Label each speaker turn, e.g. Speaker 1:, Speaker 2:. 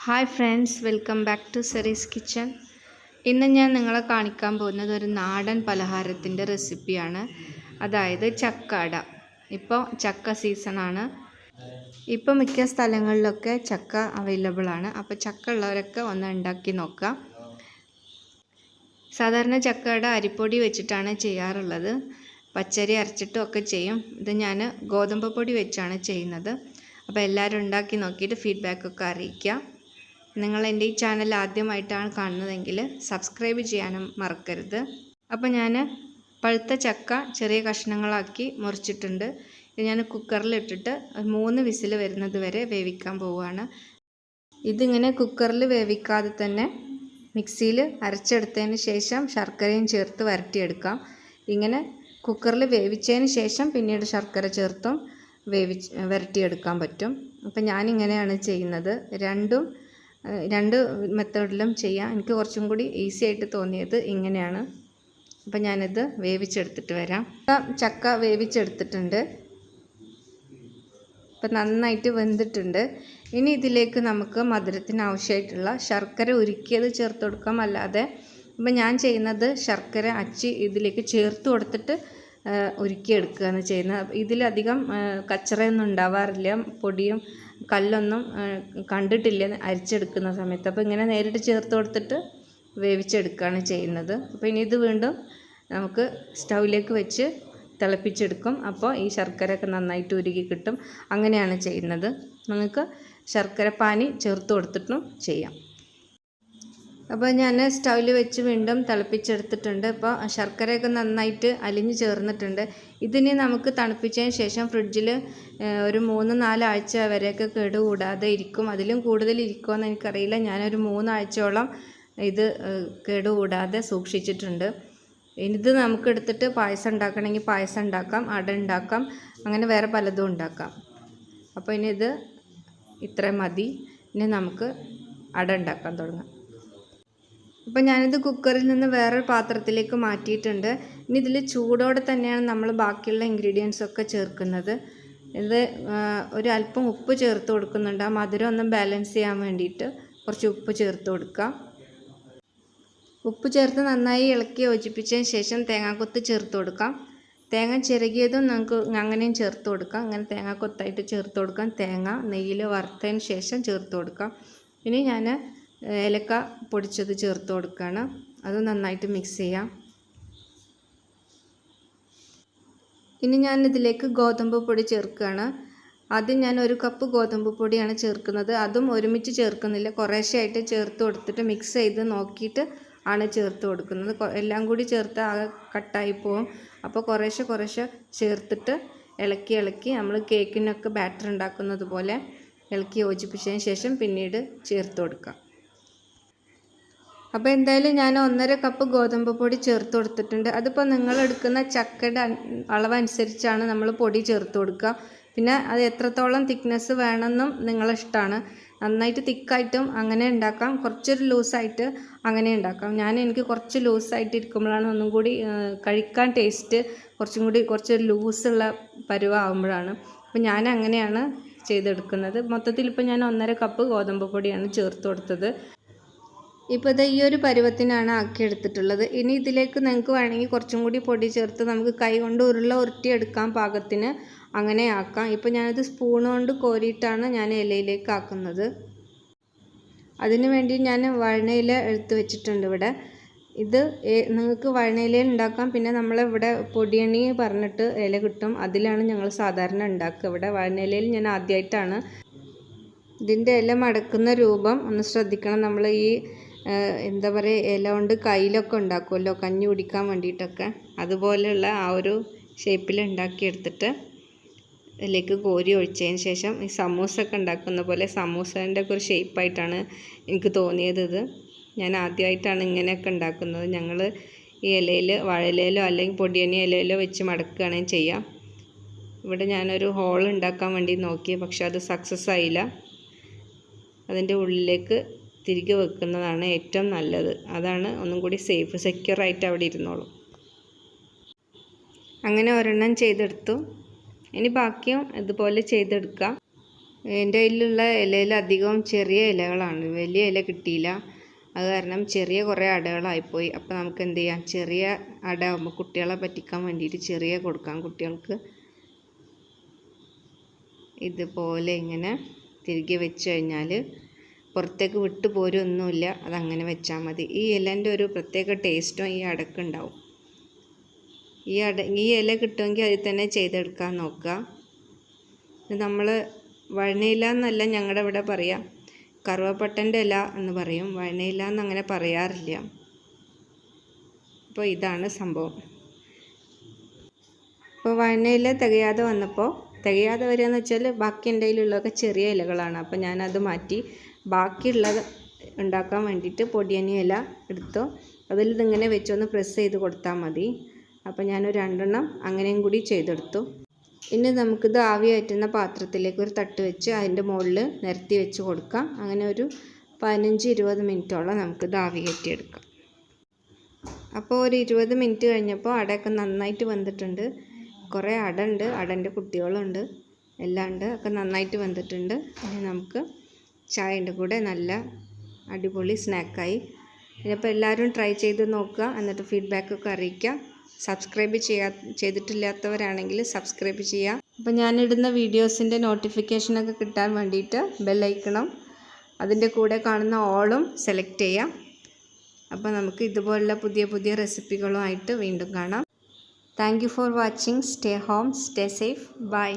Speaker 1: Hi friends, welcome back to Serees kitchen. ഇന്ന് ഞാൻ നിങ്ങളെ കാണിക്കാൻ പോകുന്നത് ഒരു നാടൻ പലഹാരത്തിൻ്റെ റെസിപ്പിയാണ്. അതായത് ചക്കട. ഇപ്പോൾ ചക്ക സീസണാണ്. ഇപ്പോൾ മിക്ക സ്ഥലങ്ങളിലൊക്കെ ചക്ക അവൈലബിൾ ആണ്. അപ്പോൾ ചക്ക ഉള്ളവരൊക്കെ ഒന്ന് ഉണ്ടാക്കി നോക്കുക. സാധാരണ ചക്കട അരിപ്പൊടി വെച്ചിട്ടാണ് ചെയ്യാറുള്ളത്. പച്ചരി അരച്ചിട്ടും ഒക്കെ ചെയ്യും. ഇത് ഞാൻ ഗോതമ്പ് പൊടി വെച്ചാണ് ചെയ്യുന്നത്. അപ്പോൾ എല്ലാവരും ഉണ്ടാക്കി നോക്കിയിട്ട് ഫീഡ്ബാക്കൊക്കെ അറിയിക്കുക. നിങ്ങൾ എൻ്റെ ഈ ചാനൽ ആദ്യമായിട്ടാണ് കാണുന്നതെങ്കിൽ സബ്സ്ക്രൈബ് ചെയ്യാനും മറക്കരുത്. അപ്പോൾ ഞാൻ പഴുത്ത ചക്ക ചെറിയ കഷ്ണങ്ങളാക്കി മുറിച്ചിട്ടുണ്ട്. ഇത് ഞാൻ കുക്കറിലിട്ടിട്ട് 3 വിസിൽ വരുന്നത് വരെ വേവിക്കാൻ പോവുകയാണ്. ഇതിങ്ങനെ കുക്കറിൽ വേവിക്കാതെ തന്നെ മിക്സിയിൽ അരച്ചെടുത്തതിന് ശേഷം ശർക്കരയും ചേർത്ത് വരട്ടിയെടുക്കാം. ഇങ്ങനെ കുക്കറിൽ വേവിച്ചതിന് ശേഷം പിന്നീട് ശർക്കര ചേർത്തും വരട്ടിയെടുക്കാൻ പറ്റും. അപ്പോൾ ഞാനിങ്ങനെയാണ് ചെയ്യുന്നത്. രണ്ട് മെത്തേഡിലും ചെയ്യാം. എനിക്ക് കുറച്ചും കൂടി ഈസി ആയിട്ട് തോന്നിയത് ഇങ്ങനെയാണ്. അപ്പം ഞാനിത് വേവിച്ചെടുത്തിട്ട് വരാം. ചക്ക വേവിച്ചെടുത്തിട്ടുണ്ട്. ഇപ്പം നന്നായിട്ട് വെന്തിട്ടുണ്ട്. ഇനി ഇതിലേക്ക് നമുക്ക് മധുരത്തിന് ആവശ്യമായിട്ടുള്ള ശർക്കര ഉരുക്കിയത് ചേർത്ത് കൊടുക്കാം. അല്ലാതെ ഇപ്പം ഞാൻ ചെയ്യുന്നത് ശർക്കര അച്ചി ഇതിലേക്ക് ചേർത്ത് കൊടുത്തിട്ട് ഉരുക്കിയെടുക്കുകയാണ് ചെയ്യുന്നത്. ഇതിലധികം കച്ചറയൊന്നും ഉണ്ടാവാറില്ല. പൊടിയും കല്ലൊന്നും കണ്ടിട്ടില്ല അരിച്ചെടുക്കുന്ന സമയത്ത്. അപ്പോൾ ഇങ്ങനെ നേരിട്ട് ചേർത്ത് കൊടുത്തിട്ട് വേവിച്ചെടുക്കുകയാണ് ചെയ്യുന്നത്. അപ്പോൾ ഇനി ഇത് വീണ്ടും നമുക്ക് സ്റ്റൗവിലേക്ക് വെച്ച് തിളപ്പിച്ചെടുക്കും. അപ്പോൾ ഈ ശർക്കരയൊക്കെ നന്നായിട്ട് ഉരുകി കിട്ടും. അങ്ങനെയാണ് ചെയ്യുന്നത്. നമുക്ക് ശർക്കര പാനി ചേർത്ത് കൊടുത്തിട്ടും ചെയ്യാം. അപ്പോൾ ഞാൻ സ്റ്റൗവിൽ വെച്ച് വീണ്ടും തിളപ്പിച്ചെടുത്തിട്ടുണ്ട്. അപ്പോൾ ശർക്കരയൊക്കെ നന്നായിട്ട് അലിഞ്ഞ് ചേർന്നിട്ടുണ്ട്. ഇതിന് നമുക്ക് തണുപ്പിച്ചതിന് ശേഷം ഫ്രിഡ്ജിൽ ഒരു 3-4 ആഴ്ച വരെയൊക്കെ കേടുകൂടാതെ ഇരിക്കും. അതിലും കൂടുതൽ ഇരിക്കുമെന്ന് എനിക്കറിയില്ല. ഞാനൊരു 3 ആഴ്ചയോളം ഇത് കേടുകൂടാതെ സൂക്ഷിച്ചിട്ടുണ്ട്. ഇത് നമുക്ക് എടുത്തിട്ട് പായസം ഉണ്ടാക്കണമെങ്കിൽ പായസം ഉണ്ടാക്കാം, അട ഉണ്ടാക്കാം, അങ്ങനെ വേറെ പലതും ഉണ്ടാക്കാം. അപ്പോൾ ഇനി ഇത് ഇത്രയും മതി. ഇനി നമുക്ക് അട ഉണ്ടാക്കാൻ തുടങ്ങാം. അപ്പോൾ ഞാനിത് കുക്കറിൽ നിന്ന് വേറൊരു പാത്രത്തിലേക്ക് മാറ്റിയിട്ടുണ്ട്. ഇനി ഇതിൽ ചൂടോടെ തന്നെയാണ് നമ്മൾ ബാക്കിയുള്ള ഇൻഗ്രീഡിയൻസ് ഒക്കെ ചേർക്കുന്നത്. ഇത് ഒരു അല്പം ഉപ്പ് ചേർത്ത് കൊടുക്കുന്നുണ്ട്. ആ മധുരം ഒന്ന് ബാലൻസ് ചെയ്യാൻ വേണ്ടിയിട്ട് കുറച്ച് ഉപ്പ് ചേർത്ത് കൊടുക്കാം. ഉപ്പ് ചേർത്ത് നന്നായി ഇളക്കി യോജിപ്പിച്ചതിന് ശേഷം തേങ്ങാക്കൊത്ത് ചേർത്ത് കൊടുക്കാം. തേങ്ങ ചിരകിയതും നമുക്ക് അങ്ങനെയും ചേർത്ത് കൊടുക്കാം. അങ്ങനെ തേങ്ങാക്കൊത്തായിട്ട് ചേർത്ത് കൊടുക്കാം. തേങ്ങ നെയ്യിൽ വറുത്തതിന് ശേഷം ചേർത്ത് കൊടുക്കാം. ഇനി ഞാൻ ഏലക്ക പൊടിച്ചത് ചേർത്ത് കൊടുക്കുകയാണ്. അത് നന്നായിട്ട് മിക്സ് ചെയ്യാം. ഇനി ഞാൻ ഇതിലേക്ക് ഗോതമ്പ് പൊടി ചേർക്കുകയാണ്. ആദ്യം ഞാൻ 1 കപ്പ് ഗോതമ്പ് പൊടിയാണ് ചേർക്കുന്നത്. അതും ഒരുമിച്ച് ചേർക്കുന്നില്ല, കുറേശ്ശെയായിട്ട് ചേർത്ത് കൊടുത്തിട്ട് മിക്സ് ചെയ്ത് നോക്കിയിട്ട് ആണ് ചേർത്ത് കൊടുക്കുന്നത്. എല്ലാം കൂടി ചേർത്ത് ആകെ കട്ടായി പോവും. അപ്പോൾ കുറേശ്ശെ ചേർത്തിട്ട് ഇളക്കി നമ്മൾ കേക്കിനൊക്കെ ബാറ്റർ ഉണ്ടാക്കുന്നത് പോലെ ഇളക്കി യോജിപ്പിച്ചതിന് ശേഷം പിന്നീട് ചേർത്ത് കൊടുക്കാം. അപ്പോൾ എന്തായാലും ഞാൻ 1.5 കപ്പ് ഗോതമ്പ് പൊടി ചേർത്ത് കൊടുത്തിട്ടുണ്ട്. അതിപ്പോൾ നിങ്ങൾ എടുക്കുന്ന ചക്കയുടെ അളവനുസരിച്ചാണ് നമ്മൾ പൊടി ചേർത്ത് കൊടുക്കുക. പിന്നെ അത് എത്രത്തോളം തിക്നെസ് വേണമെന്നും നിങ്ങളെ ഇഷ്ടമാണ്. നന്നായിട്ട് തിക്കായിട്ടും അങ്ങനെ ഉണ്ടാക്കാം, കുറച്ചൊരു ലൂസായിട്ട് അങ്ങനെ ഉണ്ടാക്കാം. എനിക്ക് കുറച്ച് ലൂസായിട്ട് ഇരിക്കുമ്പോഴാണ് ഒന്നും കൂടി കഴിക്കാൻ ടേസ്റ്റ്, കുറച്ചൊരു ലൂസുള്ള പരുവാകുമ്പോഴാണ്. അപ്പോൾ ഞാൻ അങ്ങനെയാണ് ചെയ്തെടുക്കുന്നത്. മൊത്തത്തിൽ ഇപ്പോൾ ഞാൻ 1.5 കപ്പ് ഗോതമ്പ് പൊടിയാണ് ചേർത്ത് കൊടുത്തത്. ഇപ്പോൾ ഇത് ഈ ഒരു പരുവത്തിനാണ് ആക്കിയെടുത്തിട്ടുള്ളത്. ഇനി ഇതിലേക്ക് നിങ്ങൾക്ക് വേണമെങ്കിൽ കുറച്ചും കൂടി പൊടി ചേർത്ത് നമുക്ക് കൈ കൊണ്ട് ഉരുട്ടിയെടുക്കാൻ പാകത്തിന് അങ്ങനെ ആക്കാം. ഇപ്പോൾ ഞാനത് സ്പൂൺ കൊണ്ട് കോരിയിട്ടാണ് ഞാൻ ഇലയിലേക്ക് ആക്കുന്നത്. അതിന് വേണ്ടി ഞാൻ വഴണയില എടുത്ത് വെച്ചിട്ടുണ്ട് ഇവിടെ. ഇത് നിങ്ങൾക്ക് വഴണയിലയിൽ ഉണ്ടാക്കാം. പിന്നെ നമ്മളിവിടെ പൊടിയണി പറഞ്ഞിട്ട് ഇല കിട്ടും, അതിലാണ് ഞങ്ങൾ സാധാരണ ഉണ്ടാക്കുക. ഇവിടെ വഴണയിലയിൽ ഞാൻ ആദ്യമായിട്ടാണ്. ഇതിൻ്റെ ഇല മടക്കുന്ന രൂപം ഒന്ന് ശ്രദ്ധിക്കണം. നമ്മൾ ഈ എന്താ പറയുക, ഇല കൊണ്ട് കയ്യിലൊക്കെ ഉണ്ടാക്കുമല്ലോ കഞ്ഞി കുടിക്കാൻ വേണ്ടിയിട്ടൊക്കെ, അതുപോലെയുള്ള ആ ഒരു ഷേപ്പിൽ ഉണ്ടാക്കിയെടുത്തിട്ട് ഇതിലേക്ക് കോരി ഒഴിച്ചതിന് ശേഷം ഈ സമൂസൊക്കെ ഉണ്ടാക്കുന്ന പോലെ സമൂസേൻ്റെ ഒക്കെ ഒരു ഷേപ്പായിട്ടാണ് എനിക്ക് തോന്നിയത്. ഇത് ഞാൻ ആദ്യമായിട്ടാണ് ഇങ്ങനെയൊക്കെ ഉണ്ടാക്കുന്നത്. ഞങ്ങൾ ഈ ഇലയിൽ വാഴയിലയിലോ അല്ലെങ്കിൽ പൊടിയണി ഇലയിലോ വെച്ച് മടക്കുകയാണ് ചെയ്യാം. ഇവിടെ ഞാനൊരു ഹോൾ ഉണ്ടാക്കാൻ വേണ്ടി നോക്കി, പക്ഷെ അത് സക്സസ് ആയില്ല. അതിൻ്റെ ഉള്ളിലേക്ക് തിരികെ വെക്കുന്നതാണ് ഏറ്റവും നല്ലത്. അതാണ് ഒന്നും കൂടി സെക്യൂറായിട്ട് അവിടെ ഇരുന്നോളും. അങ്ങനെ ഒരെണ്ണം ചെയ്തെടുത്തു. ഇനി ബാക്കിയും ഇതുപോലെ ചെയ്തെടുക്കാം. എൻ്റെ കയ്യിലുള്ള ഇലയിൽ അധികവും ചെറിയ ഇലകളാണ്, വലിയ ഇല കിട്ടിയില്ല. അത് കാരണം ചെറിയ കുറേ അടകളായിപ്പോയി. അപ്പോൾ നമുക്ക് എന്ത് ചെയ്യാം, ചെറിയ അട ആകുമ്പോൾ കുട്ടികളെ പറ്റിക്കാൻ വേണ്ടിയിട്ട് ചെറിയ കൊടുക്കാം കുട്ടികൾക്ക്. ഇതുപോലെ ഇങ്ങനെ തിരികെ വെച്ച് കഴിഞ്ഞാൽ പുറത്തേക്ക് വിട്ടു പോരൊന്നുമില്ല, അതങ്ങനെ വെച്ചാൽ മതി. ഈ ഇലേൻ്റെ ഒരു പ്രത്യേക ടേസ്റ്റും ഈ അടക്കുണ്ടാവും. ഈ ഇല കിട്ടുമെങ്കിൽ അതിൽ തന്നെ ചെയ്തെടുക്കാൻ നോക്കുക. ഇത് നമ്മൾ വഴനയില എന്നല്ല ഞങ്ങളുടെ ഇവിടെ പറയാം, കറുവപ്പട്ടൻ്റെ ഇല എന്ന് പറയും, വഴനയില എന്നങ്ങനെ പറയാറില്ല. അപ്പോൾ ഇതാണ് സംഭവം. അപ്പോൾ വഴനയില തികയാതെ വന്നപ്പോൾ, തികയാതെ വരികയെന്ന് വെച്ചാൽ ബാക്കി എൻ്റെ കയ്യിലുള്ളതൊക്കെ ചെറിയ ഇലകളാണ്. അപ്പോൾ ഞാനത് മാറ്റി ബാക്കിയുള്ളത് ഉണ്ടാക്കാൻ വേണ്ടിയിട്ട് പൊടിയനി ഇല എടുത്തു. അതിൽ ഇതിങ്ങനെ വെച്ചൊന്ന് പ്രസ് ചെയ്ത് കൊടുത്താൽ മതി. അപ്പോൾ ഞാനൊരു 2 എണ്ണം അങ്ങനെയും കൂടി ചെയ്തെടുത്തു. ഇനി നമുക്കിത് ആവി കയറ്റുന്ന പാത്രത്തിലേക്ക് ഒരു തട്ട് വെച്ച് അതിൻ്റെ മുകളിൽ നിരത്തി വെച്ച് കൊടുക്കാം. അങ്ങനെ ഒരു 15-20 മിനിറ്റോളം നമുക്കിത് ആവി കയറ്റിയെടുക്കാം. അപ്പോൾ ഒരു 20 മിനിറ്റ് കഴിഞ്ഞപ്പോൾ അടയൊക്കെ നന്നായിട്ട് വെന്തിട്ടുണ്ട്. കുറേ അട ഉണ്ട്, അടൻ്റെ കുട്ടികളുണ്ട്, എല്ലാം ഉണ്ട്, ഒക്കെ നന്നായിട്ട് വെന്തിട്ടുണ്ട്. ഇനി നമുക്ക് ചായൻ്റെ കൂടെ നല്ല അടിപൊളി സ്നാക്കായി. ഇതിപ്പോൾ എല്ലാവരും ട്രൈ ചെയ്ത് നോക്കുക, എന്നിട്ട് ഫീഡ്ബാക്കൊക്കെ അറിയിക്കുക. സബ്സ്ക്രൈബ് ചെയ്തിട്ടില്ലാത്തവരാണെങ്കിൽ സബ്സ്ക്രൈബ് ചെയ്യുക. അപ്പോൾ ഞാനിടുന്ന വീഡിയോസിൻ്റെ നോട്ടിഫിക്കേഷനൊക്കെ കിട്ടാൻ വേണ്ടിയിട്ട് ബെല്ലൈക്കണം, അതിൻ്റെ കൂടെ കാണുന്ന ഓളും സെലക്ട് ചെയ്യാം. അപ്പോൾ നമുക്ക് ഇതുപോലുള്ള പുതിയ പുതിയ റെസിപ്പികളുമായിട്ട് വീണ്ടും കാണാം. Thank you for watching. Stay home, stay safe. By.